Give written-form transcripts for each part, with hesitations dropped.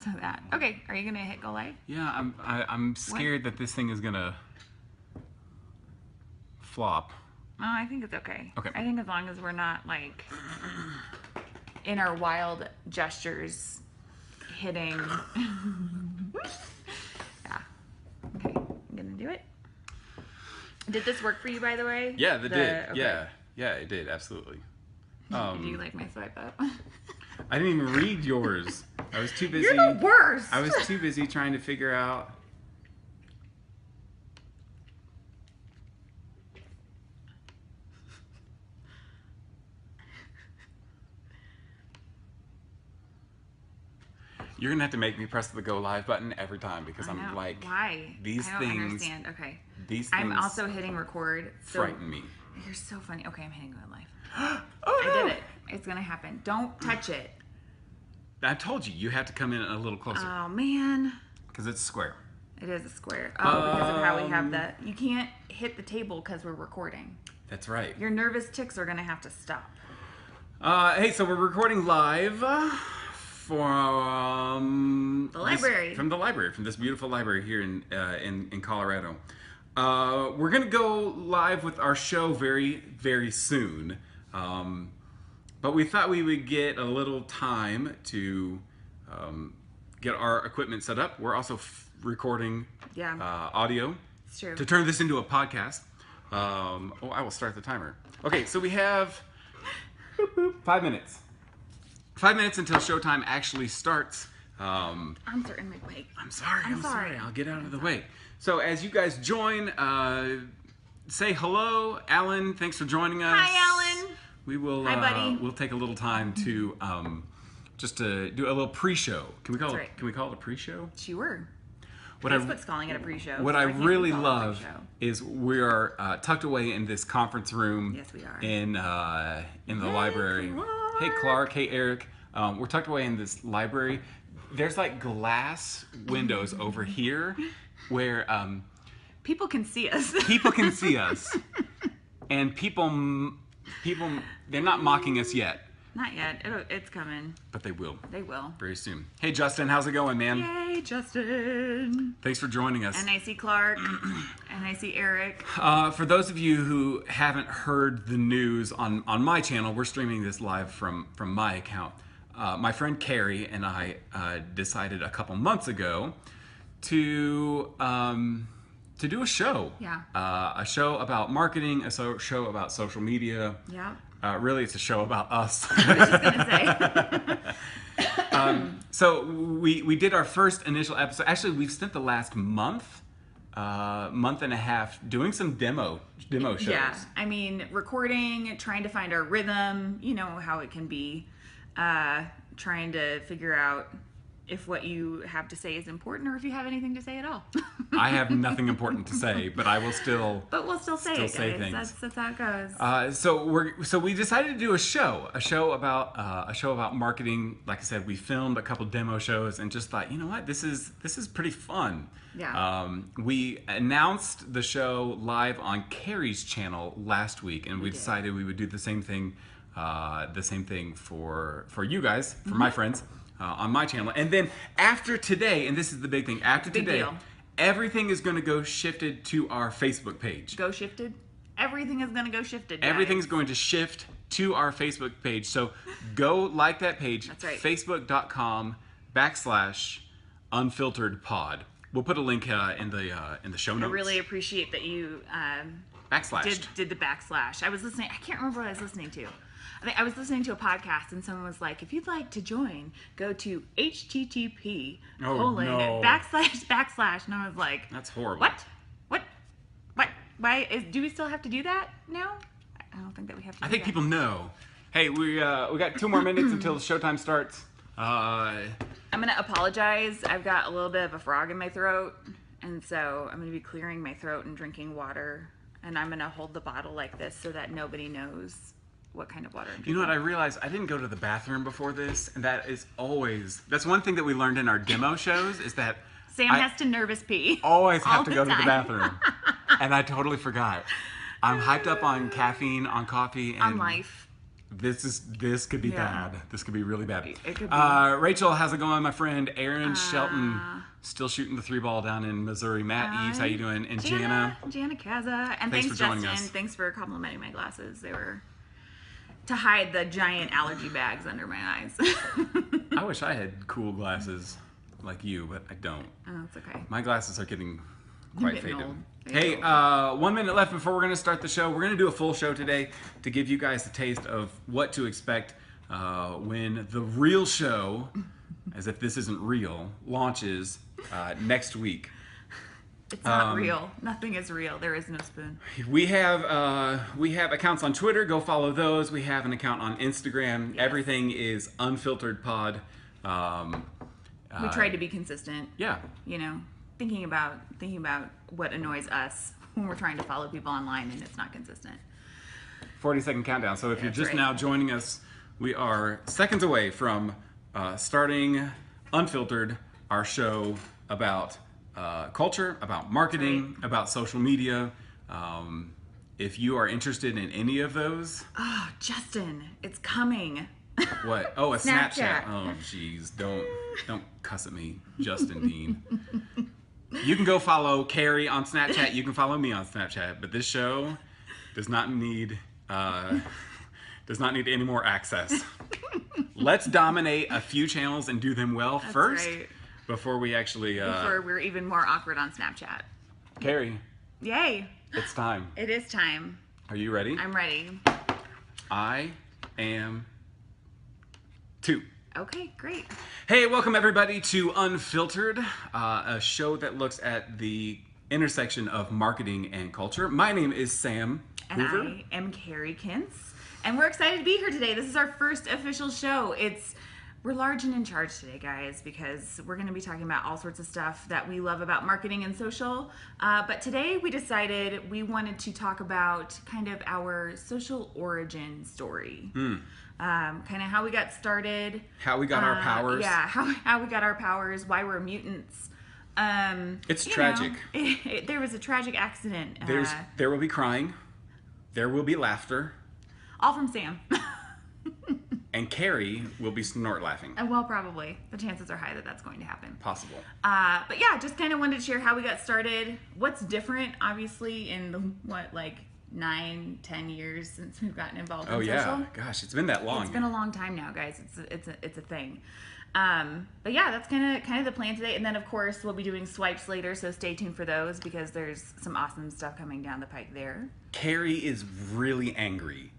So that. Okay, are you going to hit go live? Yeah, I'm scared that this thing is going to flop. Oh, I think it's okay. Okay. I think as long as we're not, like, in our wild gestures hitting. Yeah. Okay, I'm going to do it. Did this work for you, by the way? Yeah, it did. Okay. Yeah, it did, absolutely. Do you like my swipe up? I didn't even read yours. I was too busy. You're the worst. I was too busy trying to figure out. You're gonna have to make me press the go live button every time because I'm like, why? These I don't things. Understand. Okay. These I'm things also hitting record. So frighten me. You're so funny. Okay, I'm hitting go live. Oh no! I did it. It's gonna happen. Don't touch it. I told you, you have to come in a little closer. Oh man. Because it's square. It is a square. Oh, because of how we have the. You can't hit the table because we're recording. That's right. Your nervous tics are gonna have to stop. Hey, so we're recording live from the library. From this beautiful library here in Colorado. We're gonna go live with our show very, very soon. But we thought we would get a little time to get our equipment set up. We're also recording audio. It's true. To turn this into a podcast. I will start the timer. Okay, so we have 5 minutes. 5 minutes until showtime actually starts. I'm starting my mic. I'm sorry. I'll get out of the way. So as you guys join, say hello. Alan, thanks for joining us. Hi, Alan. We will. Hi, buddy. We'll take a little time to just to do a little pre-show. Can we call it? right. Can we call it a pre-show? Sure. What Facebook's calling it a pre-show. What so I can't really call it a love pre-show. is we are tucked away in this conference room. Yes, we are. In the library. Clark. Hey, Clark. Hey, Eric. We're tucked away in this library. There's like glass windows over here where People can see us. people can see us, and people they're not mocking us yet, Not yet. It's coming. but they will They will. very soon. Hey, Justin, how's it going, man? Yay, Justin. Thanks for joining us. And I see Clark. And I see Eric. For those of you who haven't heard the news on my channel, we're streaming this live from my account. My friend Carrie and I decided a couple months ago to do a show. Yeah. A show about marketing, a show about social media. Yeah. Really, it's a show about us. I was just going to say. So we did our first initial episode. Actually, we've spent the last month and a half doing some demo shows. Yeah. I mean, recording, trying to find our rhythm, you know how it can be. Trying to figure out if what you have to say is important or if you have anything to say at all. I have nothing important to say, but I will still. But we'll still say it, guys. Things. That's how it goes. So we decided to do a show about marketing. Like I said, we filmed a couple demo shows and just thought, you know what, this is pretty fun. Yeah. We announced the show live on Carrie's channel last week, and we decided we would do the same thing for you guys, for my friends. On my channel. And then after today, and this is the big thing, everything is going to go shifted to our Facebook page. Go shifted? Everything is going to go shifted, guys. Everything's going to shift to our Facebook page. So go like that page. That's right. Facebook.com/unfilteredpod. We'll put a link in the show notes. I really appreciate that you did the backslash. I was listening. I can't remember what I was listening to. I was listening to a podcast and someone was like, if you'd like to join, go to http:// And I was like, that's horrible. What? Why? Do we still have to do that now? I don't think that we have to do I think that. people know. Hey, we got 2 more minutes until the showtime starts. I'm going to apologize. I've got a little bit of a frog in my throat. And so I'm going to be clearing my throat and drinking water. And I'm going to hold the bottle like this so that nobody knows what kind of water I'm drinking. You know what, I realized I didn't go to the bathroom before this, and that's one thing that we learned in our demo shows is that Sam has to nervous pee. Always have to go to the time. bathroom. And I totally forgot. I'm hyped up on caffeine, on coffee, and On life. This could be Yeah. bad. This could be really bad. It could be. Rachel, how's it going, my friend? Aaron Shelton, still shooting the 3-ball down in Missouri. Matt Eves, how you doing? And Jana Kaza. And Thanks thanks for joining Justin. us. Thanks for complimenting my glasses. They were to hide the giant allergy bags under my eyes. I wish I had cool glasses like you, but I don't. Oh, it's okay. My glasses are getting quite Getting faded. old. Hey, 1 minute left before we're going to start the show. We're going to do a full show today to give you guys a taste of what to expect when the real show, as if this isn't real, launches next week. It's not real. Nothing is real. There is no spoon. We have accounts on Twitter. Go follow those. We have an account on Instagram. Yes. Everything is Unfiltered Pod. We tried to be consistent. Yeah. You know, thinking about what annoys us when we're trying to follow people online and it's not consistent. 40-second countdown. So if you're That's just right. now joining us, we are seconds away from starting Unfiltered, our show about culture, about marketing, about social media. If you are interested in any of those, Oh, Justin, it's coming. what? Oh, a Snapchat. Snapchat. Oh, jeez, don't cuss at me, Justin Dean. You can go follow Carrie on Snapchat. You can follow me on Snapchat. But this show does not need any more access. Let's dominate a few channels and do them well first right. before we actually. Before we're even more awkward on Snapchat. Carrie, Yay. it's time. It is time. Are you ready? I'm ready. I am too. Okay, great. Hey, welcome everybody to Unfiltered, a show that looks at the intersection of marketing and culture. My name is Sam And Hoover. I am Carrie Kintz. And we're excited to be here today. This is our first official show. We're large and in charge today, guys, because we're going to be talking about all sorts of stuff that we love about marketing and social. But today we decided we wanted to talk about kind of our social origin story. Kind of how we got started. How we got our powers. Yeah, how we got our powers, why we're mutants. It's you tragic. know, there was a tragic accident. There will be crying. There will be laughter. All from Sam. And Carrie will be snort laughing. Well, probably. The chances are high that that's going to happen. Possible. But yeah, just kind of wanted to share how we got started. What's different, obviously, in the, 9-10 years since we've gotten involved in Oh yeah. social. Gosh, it's been that long. It's been a long time now, guys. It's a thing. But yeah, that's kind of the plan today. And then of course we'll be doing swipes later, so stay tuned for those because there's some awesome stuff coming down the pike there. Carrie is really angry.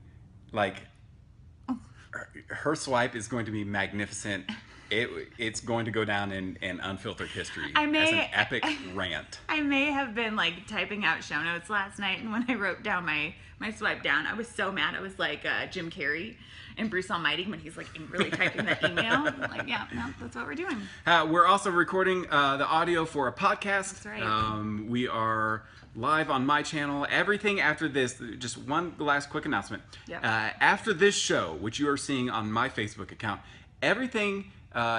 Her swipe is going to be magnificent. It's going to go down in Unfiltered history as an epic rant. I may have been typing out show notes last night, and when I wrote down my swipe down, I was so mad. I was like Jim Carrey in Bruce Almighty when he's angrily typing that email. Yeah, no, that's what we're doing. We're also recording the audio for a podcast. That's right. We are live on my channel. Everything after this, just one last quick announcement. Yep. After this show, which you are seeing on my Facebook account, everything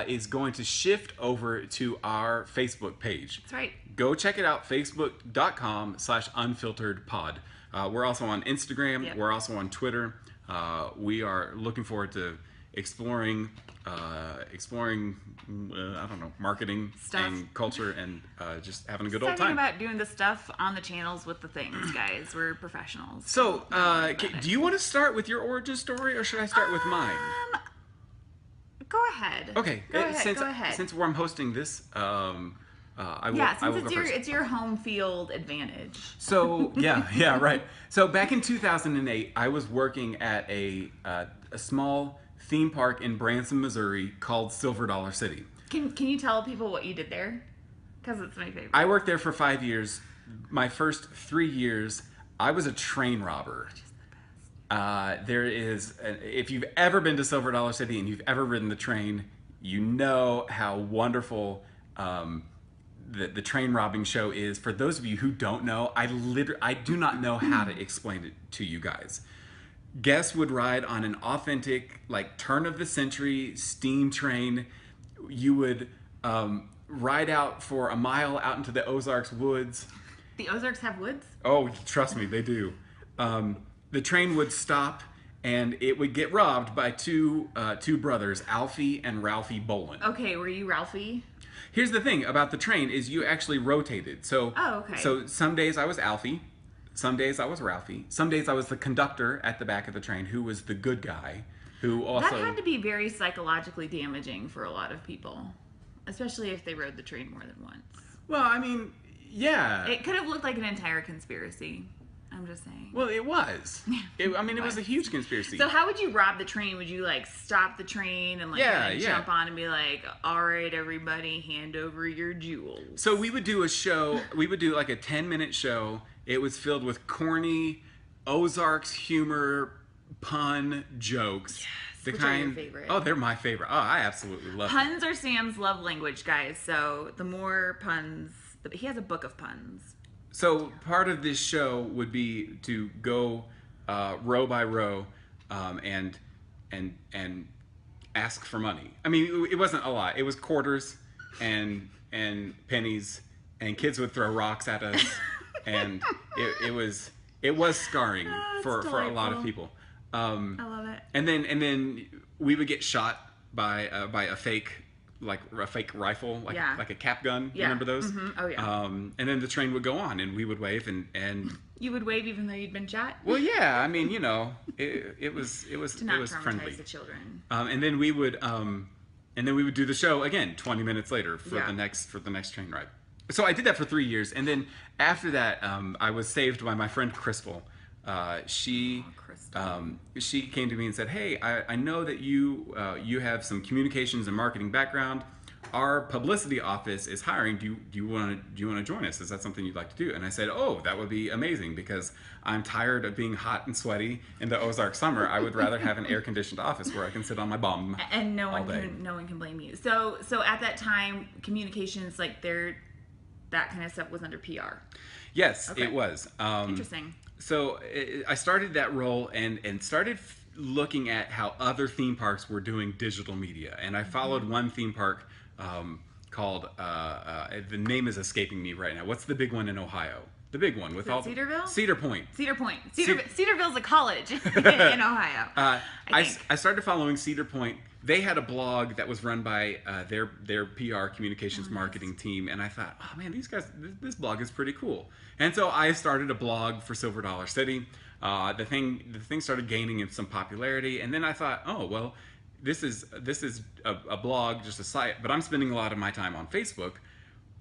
is going to shift over to our Facebook page. That's right. Go check it out, facebook.com/unfilteredpod. We're also on Instagram. Yep. We're also on Twitter. We are looking forward to exploring marketing Stuff. and culture and just having a good Just old talking time. about doing the stuff on the channels with the things, guys. We're professionals. So, do you want to start with your origin story or should I start with mine? Go ahead. Okay, Go ahead. Since I'm hosting this, I will. Yeah, I will since go first. it's your home field advantage. So yeah, right. So back in 2008, I was working at a small theme park in Branson, Missouri called Silver Dollar City. Can you tell people what you did there? Because it's my favorite. I worked there for 5 years. My first 3 years, I was a train robber. If you've ever been to Silver Dollar City and you've ever ridden the train, you know how wonderful the train robbing show is. For those of you who don't know, I do not know how to explain it to you guys. Guests would ride on an authentic, turn of the century steam train. You would ride out for a mile out into the Ozarks woods. The Ozarks have woods? Oh, trust me, they do. The train would stop and it would get robbed by two brothers, Alfie and Ralphie Bolin. Okay, were you Ralphie? Here's the thing about the train is you actually rotated. So, okay. So some days I was Alfie, some days I was Ralphie, some days I was the conductor at the back of the train who was the good guy, who also... That had to be very psychologically damaging for a lot of people, especially if they rode the train more than once. Well, I mean, yeah. It could have looked like an entire conspiracy. I'm just saying. Well, it was. It was a huge conspiracy. So how would you rob the train? Would you like stop the train and like jump on and be like, all right, everybody, hand over your jewels? So we would do a show. We would do like a 10-minute show. It was filled with corny Ozarks humor, pun, jokes. Yes, which are your favorite? Oh, they're my favorite. Oh, I absolutely love puns. Are Sam's love language, guys. So the more puns, he has a book of puns. So part of this show would be to go row by row and ask for money. I mean, it wasn't a lot. It was quarters and pennies, and kids would throw rocks at us, and it was scarring for a lot of people. I love it. And then we would get shot by a fake. Like a fake rifle, like a cap gun. Yeah. Remember those? Mm-hmm. Oh yeah. And then the train would go on, and we would wave, and you would wave even though you'd been shot. Well, yeah. I mean, it was to not traumatize friendly. The children. And then we would do the show again 20 minutes later for the next train ride. So I did that for 3 years, and then after that, I was saved by my friend Crystal. She came to me and said, "Hey, I know that you have some communications and marketing background. Our publicity office is hiring. Do you want to join us? Is that something you'd like to do?" And I said, "Oh, that would be amazing because I'm tired of being hot and sweaty in the Ozark summer. I would rather have an air-conditioned office where I can sit on my bum and no all one day." No one can blame you. So at that time, communications that kind of stuff was under PR. Yes, okay. It was. Interesting. So I started that role and started looking at how other theme parks were doing digital media. And I followed one theme park called, the name is escaping me right now. What's the big one in Ohio? The big one with all Cedarville? Cedar Point. Cedarville's a college in Ohio. I started following Cedar Point. They had a blog that was run by their PR communications marketing team, and I thought, oh man, these guys, this blog is pretty cool. And so I started a blog for Silver Dollar City. The thing started gaining in some popularity, and then I thought, oh well, this is a blog, just a site, but I'm spending a lot of my time on Facebook.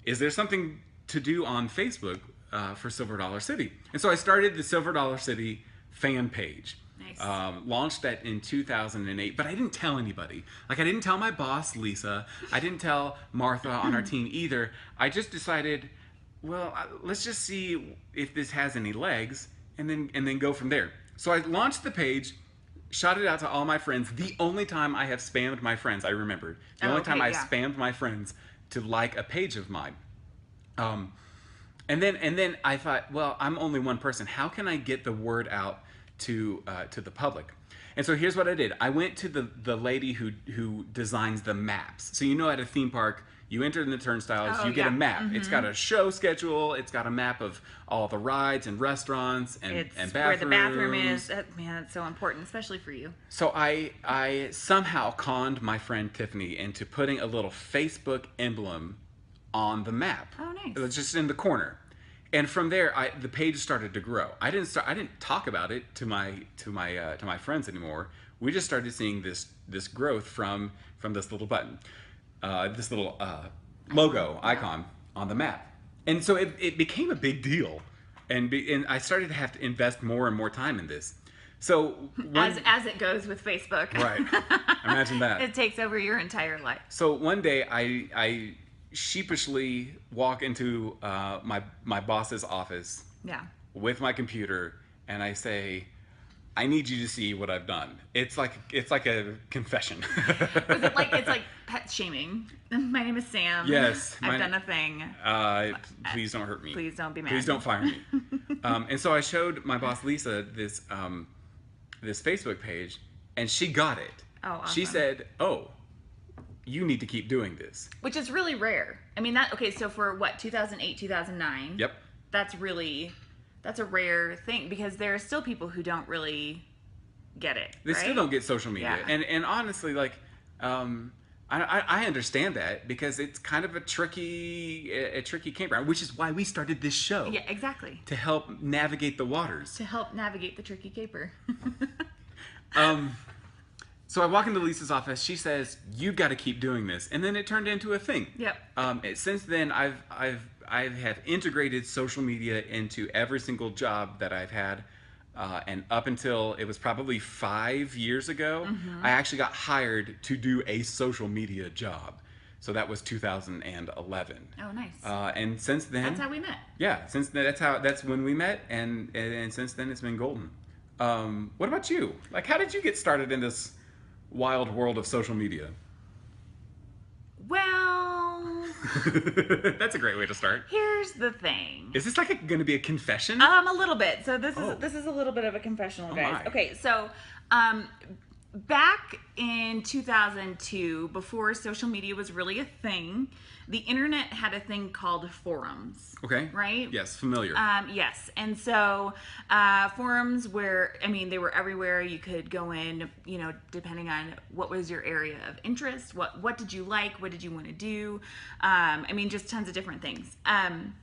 Is there something to do on Facebook for Silver Dollar City? And so I started the Silver Dollar City fan page. Nice. Launched that in 2008, but I didn't tell anybody. Like I didn't tell my boss, Lisa. I didn't tell Martha on our team either. I just decided, well, let's just see if this has any legs, and then go from there. So I launched the page, shot it out to all my friends. The only time I have spammed my friends, I remembered. The only time I spammed my friends to like a page of mine. And then I thought, well, I'm only one person. How can I get the word out to the public? And so here's what I did. I went to the lady who designs the maps. So at a theme park, you enter in the turnstiles, you get a map. Mm-hmm. It's got a show schedule. It's got a map of all the rides and restaurants and bathrooms. Where the bathroom is. Man, it's so important, especially for you. So I somehow conned my friend Tiffany into putting a little Facebook emblem on the map. Oh, nice. It was just in the corner. And from there, the page started to grow. I didn't talk about it to my friends anymore. We just started seeing this growth from this little button, this little logo icon on the map. And so it became a big deal, and I started to have to invest more and more time in this. So as it goes with Facebook, right? Imagine that. It takes over your entire life. So one day I sheepishly walk into my boss's office with my computer, and I say, I need you to see what I've done. It's like a confession. Was it like it's like pet shaming? My name is Sam. Yes, I've done a thing. Please don't hurt me. Please don't be mad. Please don't fire me. And so I showed my boss Lisa this Facebook page, and she got it. Oh, awesome. She said, "Oh, you need to keep doing this," which is really rare. I mean, so for what, 2008, 2009? Yep. That's a rare thing, because there are still people who don't really get it. They still don't get social media. Yeah. And honestly, like, I understand that because it's kind of a tricky campground, which is why we started this show. Yeah, exactly. To help navigate the waters. To help navigate the tricky caper. So I walk into Lisa's office. She says, "You've got to keep doing this," and then it turned into a thing. Yep. Since then, I have integrated social media into every single job that I've had, and up until it was probably 5 years ago, I actually got hired to do a social media job. So that was 2011. Oh, nice. And since then, that's how we met. Yeah, since then, that's when we met, and since then it's been golden. What about you? Like, how did you get started in this wild world of social media? Well, that's a great way to start. Here's the thing. Is this like going to be a confession? A little bit. So this is a little bit of a confessional, guys. My. Okay, so back in 2002, before social media was really a thing, the internet had a thing called forums. Okay. Right? Yes, familiar. Yes. And so forums they were everywhere. You could go in, depending on what was your area of interest, what did you like, what did you want to do? Just tons of different things. And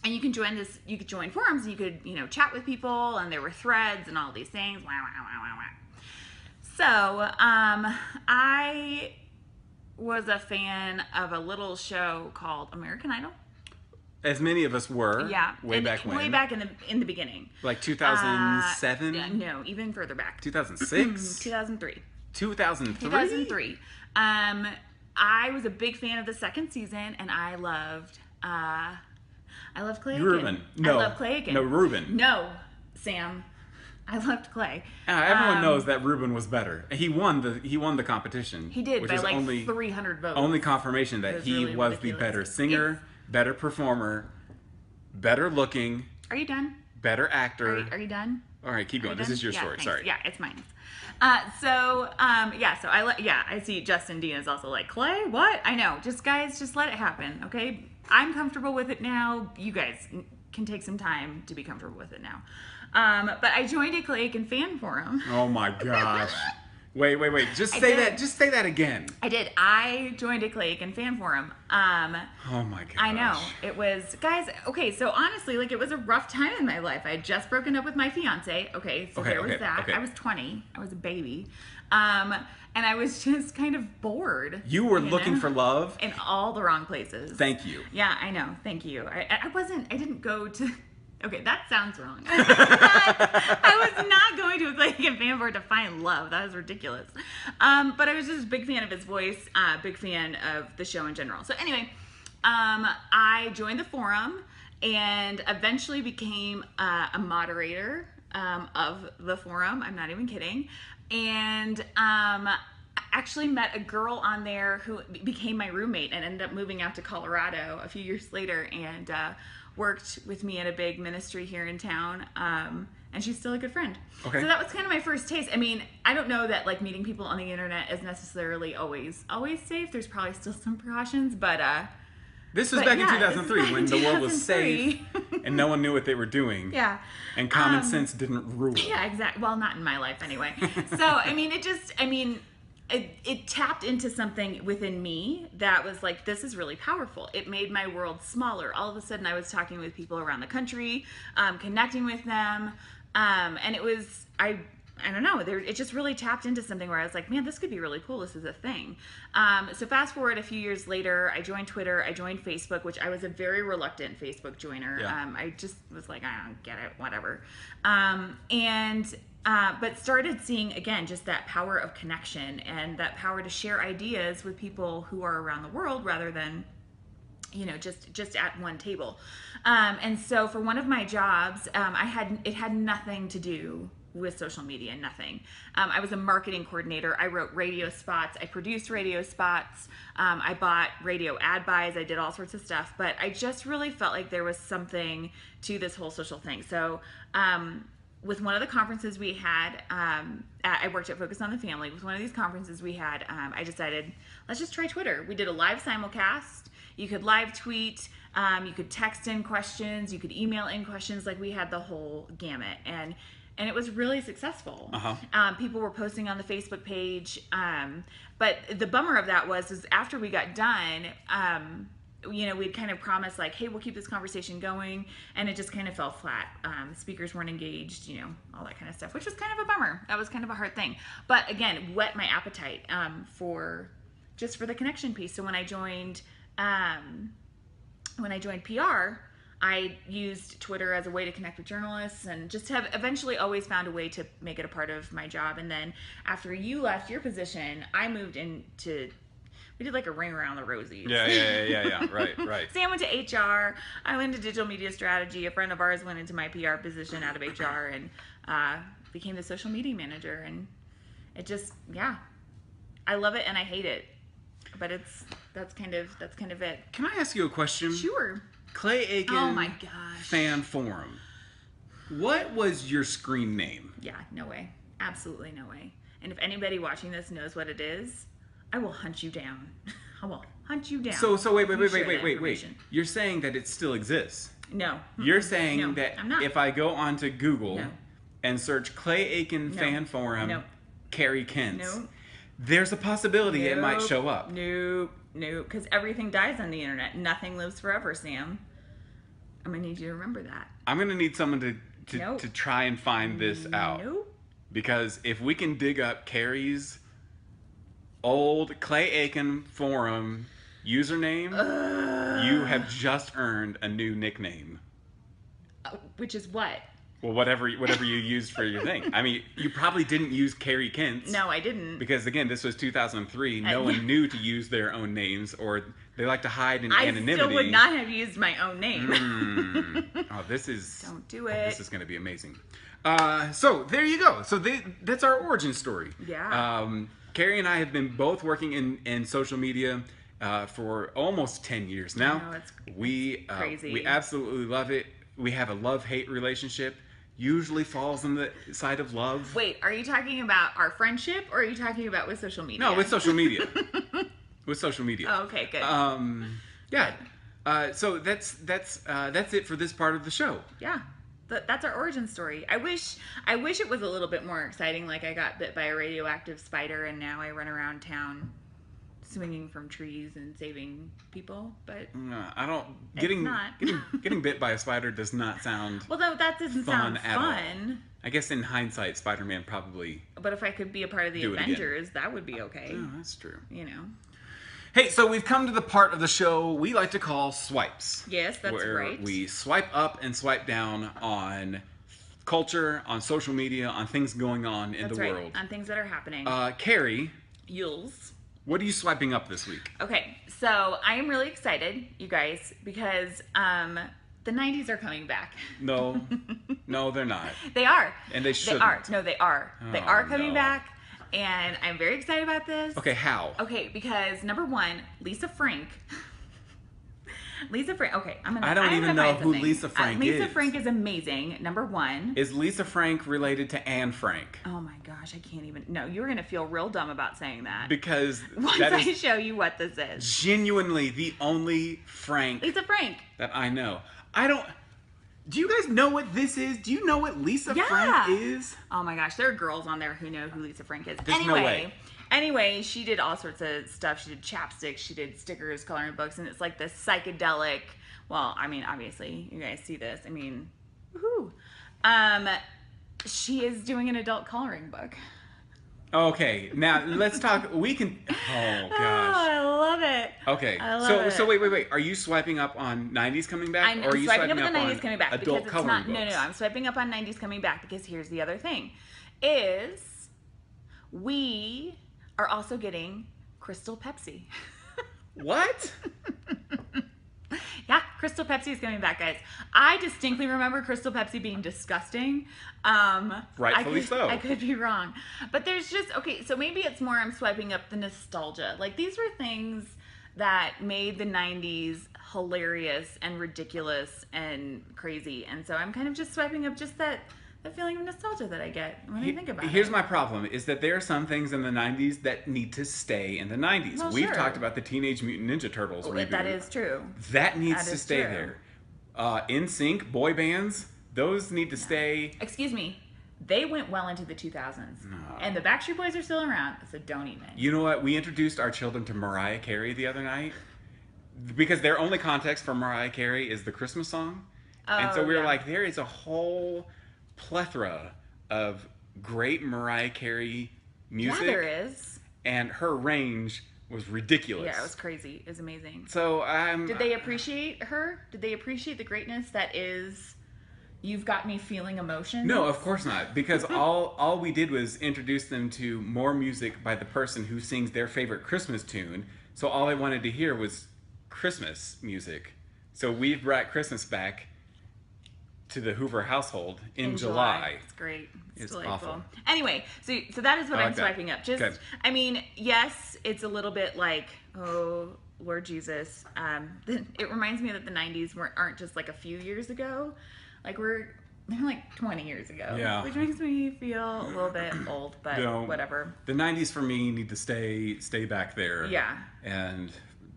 you could join forums and you could, chat with people, and there were threads and all these things. So, I was a fan of a little show called American Idol. As many of us were. Yeah. Way back when. Way back in the beginning. Like 2007? No, even further back. 2006? 2003. 2003? 2003. I was a big fan of the second season, and I loved Clay Aiken. Ruben. No. I love Clay Aiken. No, Ruben. No, Sam. I loved Clay. Everyone knows that Ruben was better. He won the competition. He did, which by is like only 300 votes. Only confirmation that he really was ridiculous. the better singer, better performer, better looking. Are you done? Better actor. Are you done? All right, keep going. This is your story. Thanks. Sorry. Yeah, it's mine. So I see Justin Dean is also like, Clay, what? I know. Just let it happen, okay? I'm comfortable with it now. You guys can take some time to be comfortable with it now. But I joined a Clay Aiken fan forum. Oh my gosh. Wait. Just say that again. I did. I joined a Clay Aiken fan forum. Oh my gosh. I know. It was, guys, okay, so honestly, like, it was a rough time in my life. I had just broken up with my fiance. Okay, so there was that. Okay. I was 20. I was a baby. And I was just kind of bored. You were looking for love? In all the wrong places. Thank you. Yeah, I know. Thank you. I didn't go to... Okay, that sounds wrong. I was not going to a Clay Aiken fan forum to find love. That was ridiculous. But I was just a big fan of his voice, big fan of the show in general. So anyway, I joined the forum and eventually became a moderator of the forum. I'm not even kidding. And I actually met a girl on there who became my roommate and ended up moving out to Colorado a few years later and worked with me in a big ministry here in town. And she's still a good friend. Okay. So that was kind of my first taste. I mean, I don't know that like meeting people on the internet is necessarily always safe. There's probably still some precautions, but this was back in 2003 when the world was safe and no one knew what they were doing. Yeah. And common sense didn't rule. Yeah, exactly. Well, not in my life anyway. So, I mean, it tapped into something within me that was like, this is really powerful. It made my world smaller. All of a sudden, I was talking with people around the country, connecting with them. And it was, I don't know, it just really tapped into something where I was like, man, this could be really cool. This is a thing. So fast forward a few years later, I joined Twitter, I joined Facebook, which I was a very reluctant Facebook joiner. Yeah. I just was like, I don't get it, whatever. But started seeing, again, just that power of connection and that power to share ideas with people who are around the world rather than, just at one table. And so for one of my jobs, it had nothing to do with social media, nothing. I was a marketing coordinator. I wrote radio spots. I produced radio spots. I bought radio ad buys. I did all sorts of stuff. But I just really felt like there was something to this whole social thing. So with one of the conferences we had, I worked at Focus on the Family. With one of these conferences we had, I decided, let's just try Twitter. We did a live simulcast. You could live tweet. You could text in questions. You could email in questions. Like, we had the whole gamut. And and it was really successful. People were posting on the Facebook page, but the bummer of that was after we got done, we'd kind of promised like, hey, we'll keep this conversation going, and it just kind of fell flat. Speakers weren't engaged, all that kind of stuff, which was kind of a bummer. That was kind of a hard thing, but again, whet my appetite for the connection piece. So when I joined PR, I used Twitter as a way to connect with journalists, and just have eventually always found a way to make it a part of my job. And then after you left your position, I moved into, we did like a ring around the rosies. Yeah. Right. Sam went to HR. I went to digital media strategy. A friend of ours went into my PR position out of HR and became the social media manager. And it just, I love it and I hate it. But that's kind of it. Can I ask you a question? Sure. Clay Aiken. Oh my gosh. Fan Forum. What was your screen name? Yeah, no way. Absolutely no way. And if anybody watching this knows what it is, I will hunt you down. I will hunt you down. So wait. You're saying that it still exists? No. You're saying no, that I'm not. if I go onto Google and search Clay Aiken Fan Forum, Carrie Kintz, there's a possibility it might show up. No, because everything dies on the internet. Nothing lives forever, Sam. I'm going to need you to remember that. I'm going to need someone to try and find this out. Because if we can dig up Carrie's old Clay Aiken Forum username, you have just earned a new nickname. Which is what? Well, whatever you used for your thing. I mean, you probably didn't use Carrie Kintz. No, I didn't. Because, again, this was 2003. No one knew to use their own names, or they like to hide in anonymity. I still would not have used my own name. Oh, this is... Don't do it. This is going to be amazing. So, there you go. So, that's our origin story. Yeah. Carrie and I have been both working in social media for almost 10 years now. I know, it's crazy. We absolutely love it. We have a love-hate relationship. Usually falls on the side of love. Wait, are you talking about our friendship, or are you talking about with social media? No, with social media. With social media. Oh, okay, good. Yeah. So that's it for this part of the show. Yeah. That's our origin story. I wish it was a little bit more exciting. Like I got bit by a radioactive spider, and now I run around town swinging from trees and saving people. But I don't. Getting bit by a spider does not sound. Well, no, that doesn't sound fun. I guess in hindsight, Spider-Man probably. But if I could be a part of the Avengers, that would be okay. Oh, that's true. Hey, so we've come to the part of the show we like to call swipes. Yes, that's where right. We swipe up and swipe down on culture, on social media, on things going on in the world. On things that are happening. Carrie. Yules. What are you swiping up this week? Okay, so I am really excited, you guys, because the 90s are coming back. No, they're not. They are. And they shouldn't. They are. No, they are. They are coming back. And I'm very excited about this. Okay, how? Okay, because number one, Lisa Frank. Okay, I don't even know who Lisa Frank is. Lisa Frank is amazing. Number one. Is Lisa Frank related to Anne Frank? Oh my gosh, I can't even. No, you're gonna feel real dumb about saying that. Because once I show you what this is. Genuinely the only Frank. Lisa Frank. That I know. Do you guys know what this is? Do you know what Lisa Frank is? Oh my gosh, there are girls on there who know who Lisa Frank is. There's no way. Anyway, she did all sorts of stuff. She did chapsticks, she did stickers, coloring books, and it's like this psychedelic. Well, I mean, obviously, you guys see this. I mean, woohoo. She is doing an adult coloring book. Okay, now let's talk. We can. Oh gosh. Oh, I love it. Okay, so wait. Are you swiping up on 90s coming back? Or are you swiping up on 90s coming back adult because it's coloring not. books? No. I'm swiping up on 90s coming back because here's the other thing: is we are also getting Crystal Pepsi. What? Yeah, Crystal Pepsi is coming back, guys. I distinctly remember Crystal Pepsi being disgusting. Rightfully so. I could be wrong. But there's just, okay, so maybe it's more I'm swiping up the nostalgia. Like, these were things that made the 90s hilarious and ridiculous and crazy. And so I'm kind of just swiping up just that feeling of nostalgia that I get when I think about it. Here's my problem, is that there are some things in the 90s that need to stay in the 90s. Well, We've talked about the Teenage Mutant Ninja Turtles reboot. That is true. That needs to stay there. NSYNC, boy bands, those need to stay. Excuse me. They went well into the 2000s. No. And the Backstreet Boys are still around, so don't even. You know what? We introduced our children to Mariah Carey the other night because their only context for Mariah Carey is the Christmas song. And so we were like, there is a whole plethora of great Mariah Carey music. Yeah, there is. And her range was ridiculous. Yeah, it was crazy. It was amazing. So Did they appreciate her? Did they appreciate the greatness that is You've Got Me Feeling Emotions? No, of course not. Because all we did was introduce them to more music by the person who sings their favorite Christmas tune. So all they wanted to hear was Christmas music. So we've brought Christmas back to the Hoover household in July. It's great. It's delightful. Awful. Anyway, so that is what I I'm like that. swiping up. Just, Okay. I mean, yes, it's a little bit like, oh, Lord Jesus. It reminds me that the 90s aren't just like a few years ago. Like they're like 20 years ago. Yeah. Which makes me feel a little bit old, but whatever. The 90s for me need to stay back there. Yeah. And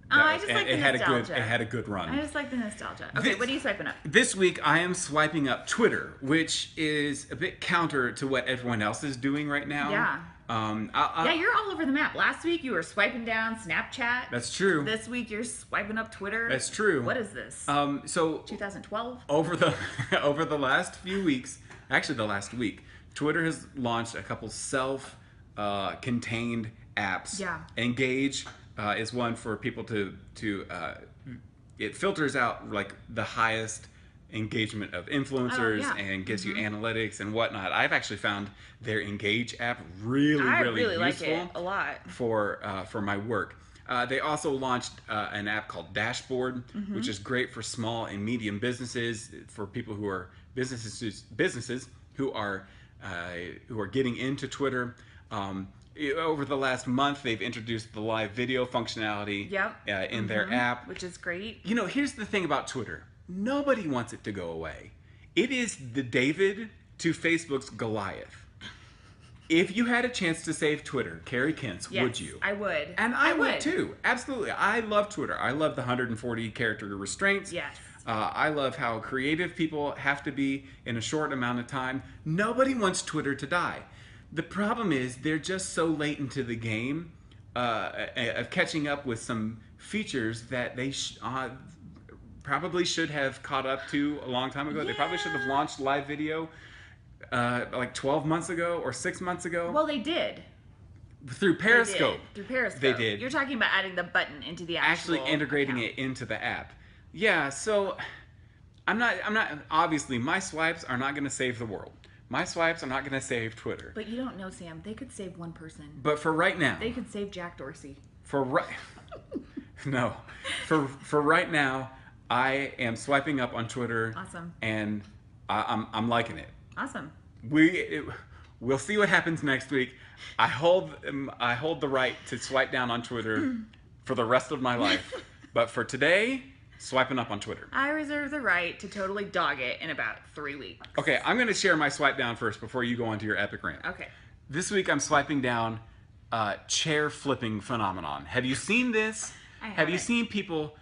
I just like the nostalgia. It had a good run. I just like the nostalgia. Okay, what are you swiping up? This week I am swiping up Twitter, which is a bit counter to what everyone else is doing right now. Yeah. Yeah, you're all over the map. Last week you were swiping down Snapchat. That's true. This week you're swiping up Twitter. That's true. What is this? So 2012? over the last few weeks, actually the last week, Twitter has launched a couple self-contained apps. Yeah. Engage is one for people to it filters out like the highest engagement of influencers and gives you analytics and whatnot. I've actually found their Engage app really useful like it a lot for my work. They also launched an app called Dashboard, which is great for small and medium businesses, for people who are businesses who are getting into Twitter. Over the last month, they've introduced the live video functionality in their app, which is great. You know, here's the thing about Twitter. Nobody wants it to go away. It is the David to Facebook's Goliath. If you had a chance to save Twitter, Carrie Kintz, would you? I would. And I would too. Absolutely. I love Twitter. I love the 140 character restraints. Yes. I love how creative people have to be in a short amount of time. Nobody wants Twitter to die. The problem is they're just so late into the game of catching up with some features that they probably should have caught up to a long time ago. They probably should have launched live video like 12 months ago or 6 months ago. Well, they did. Through Periscope. Through Periscope. They did. You're talking about adding the button into the actually integrating account. it into the app. Yeah, so I'm not obviously my swipes are not going to save the world. My swipes are not going to save Twitter. But you don't know, Sam. They could save one person. But for right now. They could save Jack Dorsey. No. For right now, I am swiping up on Twitter. Awesome. And I'm liking it. Awesome. We'll see what happens next week. I hold the right to swipe down on Twitter for the rest of my life. But for today, swiping up on Twitter. I reserve the right to totally dog it in about 3 weeks. Okay, I'm going to share my swipe down first before you go on to your epic rant. Okay. This week I'm swiping down chair flipping phenomenon. Have you seen this? Have you seen people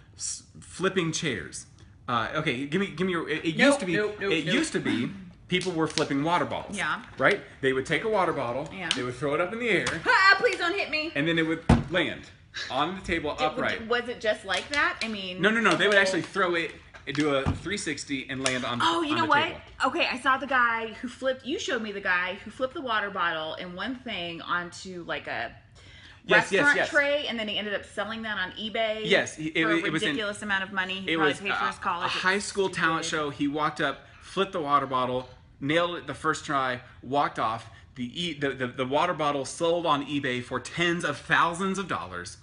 flipping chairs? Okay, give me your. It used to be people were flipping water bottles. Yeah. Right? They would take a water bottle. Yeah. They would throw it up in the air. Ah, please don't hit me. And then it would land on the table upright. Was it just like that? I mean. No. They would actually throw it, do a 360, and land on. Oh, you know what? Table. Okay, I saw the guy who flipped. You showed me the guy who flipped the water bottle in one thing onto like a restaurant tray, and then he ended up selling that on eBay. Yes, for a ridiculous amount of money. He probably paid for his college. A high school talent show. He walked up, flipped the water bottle, nailed it the first try, walked off. The water bottle sold on eBay for tens of thousands of dollars.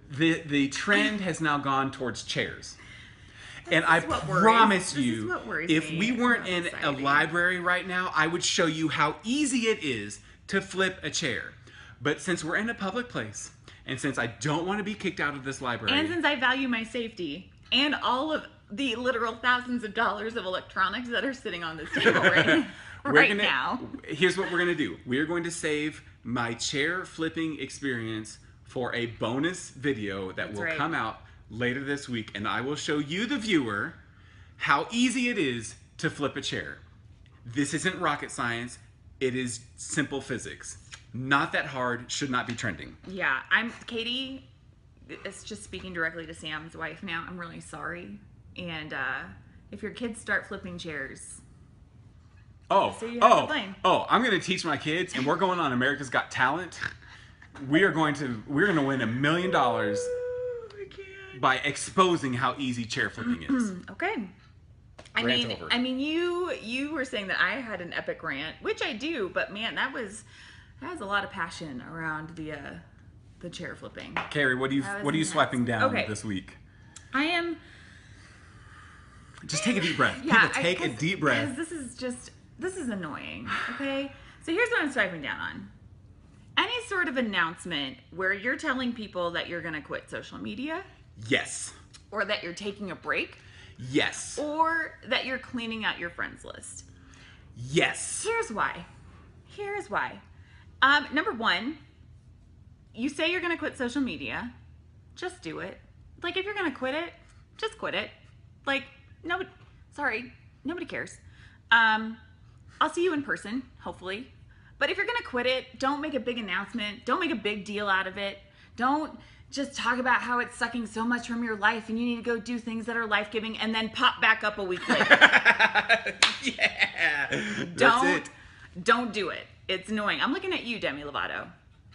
The trend has now gone towards chairs. And I promise you, if we weren't in a library right now, I would show you how easy it is to flip a chair. But since we're in a public place, and since I don't want to be kicked out of this library, and since I value my safety, and all of the literal thousands of dollars of electronics that are sitting on this table now. Here's what we're going to do. We're going to save my chair flipping experience for a bonus video that will come out later this week, and I will show you, the viewer, how easy it is to flip a chair. This isn't rocket science. It is simple physics. Not that hard, should not be trending. Yeah, Katie, it's just speaking directly to Sam's wife now. I'm really sorry. And if your kids start flipping chairs, so you have to blame. I'm going to teach my kids, and we're going on America's Got Talent. We're going to win $1 million by exposing how easy chair flipping is. Okay. I mean, you were saying that I had an epic rant, which I do, but man, that was a lot of passion around the chair flipping. Carrie, what are you swiping down this week? I am. Just take a deep breath. Yeah, take a deep breath. This is annoying. Okay, so here's what I'm swiping down on. Any sort of announcement where you're telling people that you're going to quit social media. Yes. Or that you're taking a break. Yes. Or that you're cleaning out your friends list. Yes. Here's why. Number one, you say you're going to quit social media. Just do it. Like, if you're going to quit it, just quit it. Like, nobody cares. I'll see you in person, hopefully. But if you're going to quit it, don't make a big announcement. Don't make a big deal out of it. Don't just talk about how it's sucking so much from your life and you need to go do things that are life-giving and then pop back up a week later. Yeah. Don't do it. It's annoying. I'm looking at you, Demi Lovato.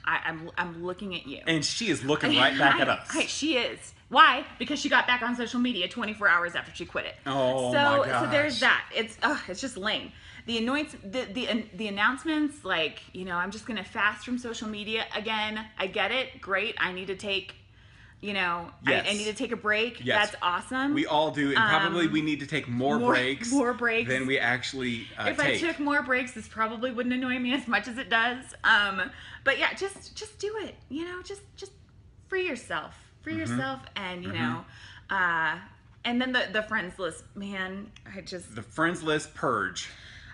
I'm looking at you. And she is looking right back at us. She is. Why? Because she got back on social media 24 hours after she quit it. Oh, my gosh. So there's that. It's just lame. The announcements, like, I'm just gonna fast from social media again. I get it. Great. I need to take, I need to take a break. Yes. That's awesome. We all do, and probably we need to take more breaks. More breaks than we actually If I took more breaks, this probably wouldn't annoy me as much as it does. But yeah, just do it. Just free yourself. Free yourself, and and then the friends list, man. The friends list purge.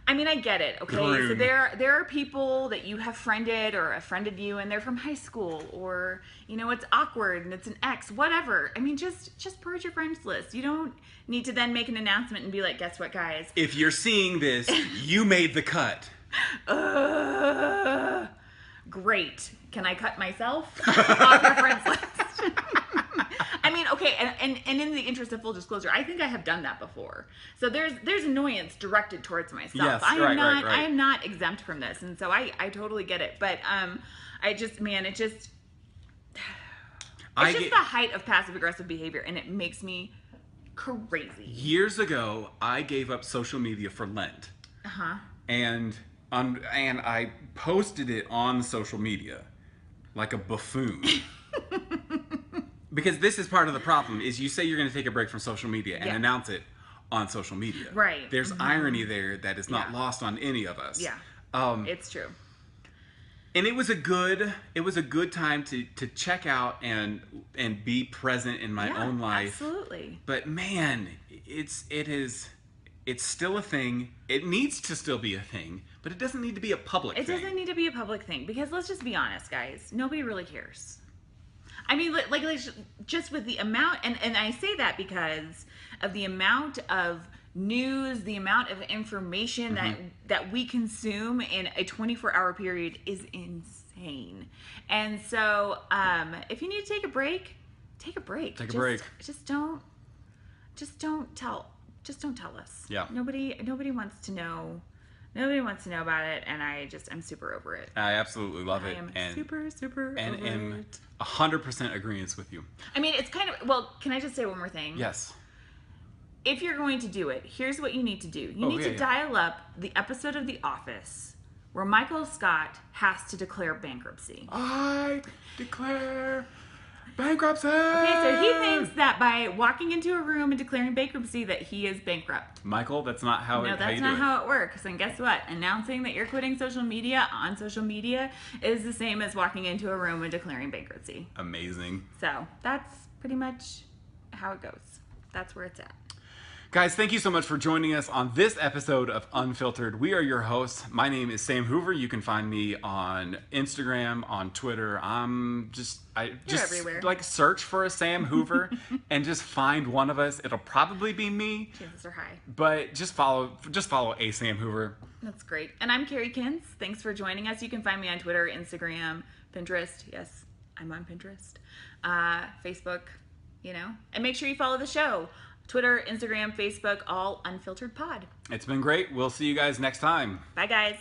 I mean, I get it, okay? Groom. So there are people that you have friended or have friended you, and they're from high school, or, it's awkward, and it's an ex, whatever. I mean, just purge your friends list. You don't need to then make an announcement and be like, guess what, guys? If you're seeing this, you made the cut. Great. Can I cut myself off your friends list? I mean, okay, and in the interest of full disclosure, I think I have done that before. So there's annoyance directed towards myself. Yes, I am right. I am not exempt from this, and so I totally get it. But it's just the height of passive aggressive behavior, and it makes me crazy. Years ago, I gave up social media for Lent. And I posted it on social media like a buffoon. Because this is part of the problem, is you say you're going to take a break from social media and announce it on social media. Right. There's irony there that is not lost on any of us. Yeah. It's true. And it was a good time to check out and be present in my own life. Absolutely. But man, it's still a thing. It needs to still be a thing, but it doesn't need to be a public thing. It doesn't need to be a public thing, because let's just be honest, guys. Nobody really cares. I mean, like just with the amount, and I say that because of the amount of news, the amount of information that we consume in a 24-hour period is insane. And so, if you need to take a break, take a break. Just don't tell us. Yeah. Nobody wants to know. Nobody wants to know about it, and I'm super over it. I absolutely love it. I am super over it. And am 100% agreement with you. I mean, it's kind of, well, can I just say one more thing? Yes. If you're going to do it, here's what you need to do. You need to dial up the episode of The Office where Michael Scott has to declare bankruptcy. I declare bankruptcy! Okay, so he thinks that by walking into a room and declaring bankruptcy that he is bankrupt. Michael, that's not how No, that's not how it works. And guess what? Announcing that you're quitting social media on social media is the same as walking into a room and declaring bankruptcy. Amazing. So that's pretty much how it goes. That's where it's at. Guys, thank you so much for joining us on this episode of Unfiltered. We are your hosts. My name is Sam Hoover. You can find me on Instagram, on Twitter. You're everywhere. Like search for a Sam Hoover and just find one of us. It'll probably be me. Chances are high. But just follow a Sam Hoover. That's great. And I'm Carrie Kintz. Thanks for joining us. You can find me on Twitter, Instagram, Pinterest. Yes, I'm on Pinterest. Facebook, And make sure you follow the show. Twitter, Instagram, Facebook, all Unfiltered Pod. It's been great. We'll see you guys next time. Bye, guys.